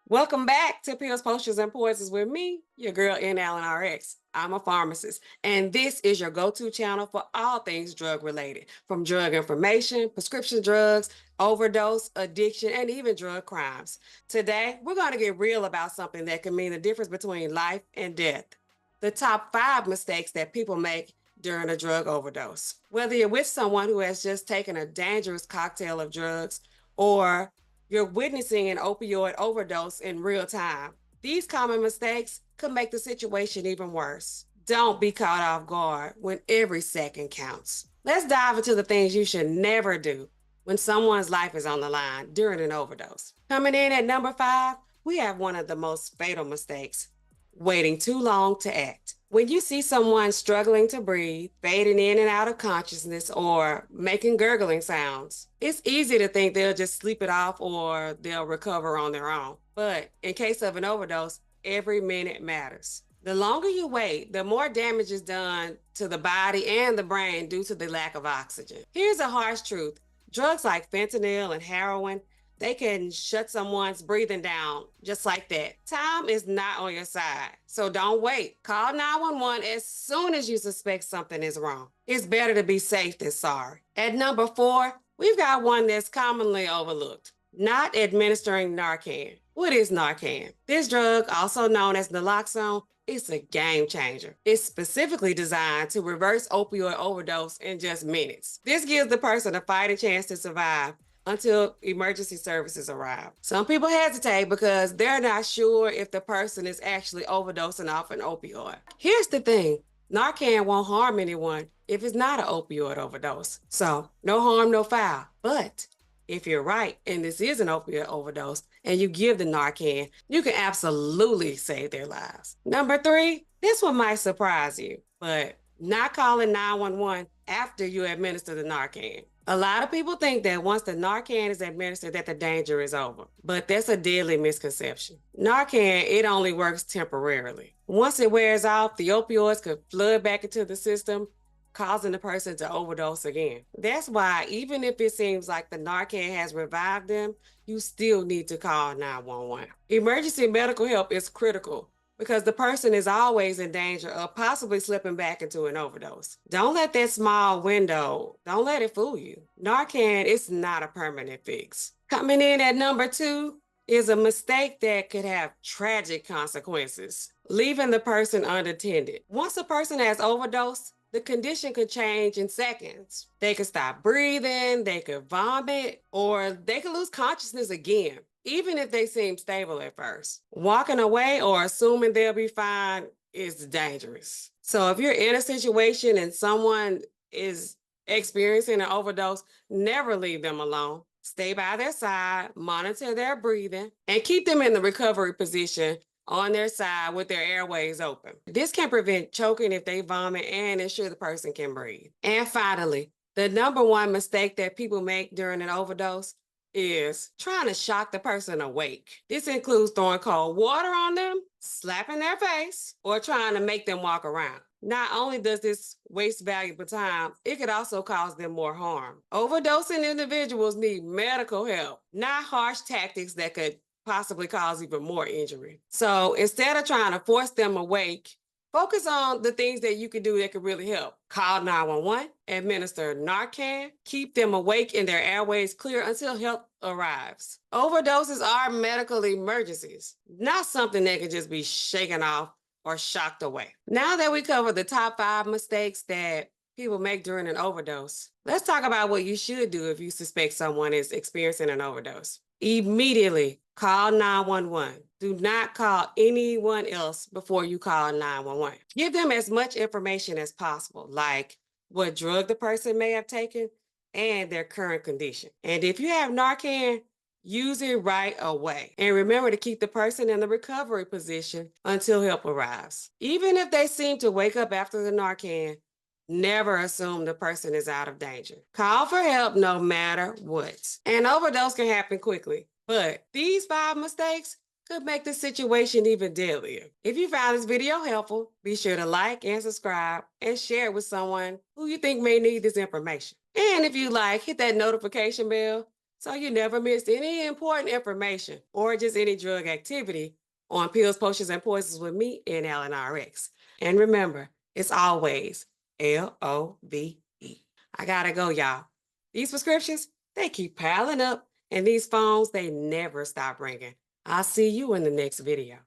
Welcome back to Pills, Potions, and Poisons with me, your girl NallenRx. I'm a pharmacist, and this is your go-to channel for all things drug-related, from drug information, prescription drugs, overdose, addiction, and even drug crimes. Today, we're going to get real about something that can mean the difference between life and death. The top 5 mistakes that people make during a drug overdose. Whether you're with someone who has just taken a dangerous cocktail of drugs or you're witnessing an opioid overdose in real time. These common mistakes could make the situation even worse. Don't be caught off guard when every second counts. Let's dive into the things you should never do when someone's life is on the line during an overdose. Coming in at number 5, we have one of the most fatal mistakes: waiting too long to act. When you see someone struggling to breathe, fading in and out of consciousness, or making gurgling sounds, it's easy to think they'll just sleep it off or they'll recover on their own. But in case of an overdose, every minute matters. The longer you wait, the more damage is done to the body and the brain due to the lack of oxygen. Here's a harsh truth: drugs like fentanyl and heroin, they can shut someone's breathing down just like that. Time is not on your side. So don't wait. Call 911 as soon as you suspect something is wrong. It's better to be safe than sorry. At number 4, we've got one that's commonly overlooked: not administering Narcan. What is Narcan? This drug, also known as naloxone, is a game changer. It's specifically designed to reverse opioid overdose in just minutes. This gives the person a fighting chance to survive until emergency services arrive. Some people hesitate because they're not sure if the person is actually overdosing off an opioid. Here's the thing: Narcan won't harm anyone if it's not an opioid overdose. So, no harm, no foul. But if you're right and this is an opioid overdose and you give the Narcan, you can absolutely save their lives. Number 3, this one might surprise you, but not calling 911 after you administer the Narcan. A lot of people think that once the Narcan is administered that the danger is over, but that's a deadly misconception. Narcan, it only works temporarily. Once it wears off, the opioids could flood back into the system, causing the person to overdose again. That's why even if it seems like the Narcan has revived them, you still need to call 911. Emergency medical help is critical because the person is always in danger of possibly slipping back into an overdose. Don't let that small window, don't let it fool you. Narcan is not a permanent fix. Coming in at number 2 is a mistake that could have tragic consequences: leaving the person unattended. Once a person has overdosed, the condition could change in seconds. They could stop breathing, they could vomit, or they could lose consciousness again, even if they seem stable at first. Walking away or assuming they'll be fine is dangerous. So if you're in a situation and someone is experiencing an overdose, never leave them alone. Stay by their side, monitor their breathing, and keep them in the recovery position on their side with their airways open. This can prevent choking if they vomit and ensure the person can breathe. And finally, the number 1 mistake that people make during an overdose is trying to shock the person awake. This includes throwing cold water on them, slapping their face, or trying to make them walk around. Not only does this waste valuable time, it could also cause them more harm. Overdosing individuals need medical help, not harsh tactics that could possibly cause even more injury. So instead of trying to force them awake, focus on the things that you can do that could really help. Call 911, administer Narcan, keep them awake and their airways clear until help arrives. Overdoses are medical emergencies, not something that can just be shaken off or shocked away. Now that we covered the top 5 mistakes that people make during an overdose, let's talk about what you should do if you suspect someone is experiencing an overdose. Immediately call 911. Do not call anyone else before you call 911. Give them as much information as possible, like what drug the person may have taken and their current condition. And if you have Narcan, use it right away. And remember to keep the person in the recovery position until help arrives. Even if they seem to wake up after the Narcan, never assume the person is out of danger. Call for help no matter what. An overdose can happen quickly, but these 5 mistakes could make the situation even deadlier. If you found this video helpful, be sure to like and subscribe and share it with someone who you think may need this information. And if you like, hit that notification bell so you never miss any important information or just any drug activity on Pills, Potions, and Poisons with me and NallenRx. And remember, it's always LOVE. I gotta go, y'all. These prescriptions, they keep piling up, and these phones, they never stop ringing. I'll see you in the next video.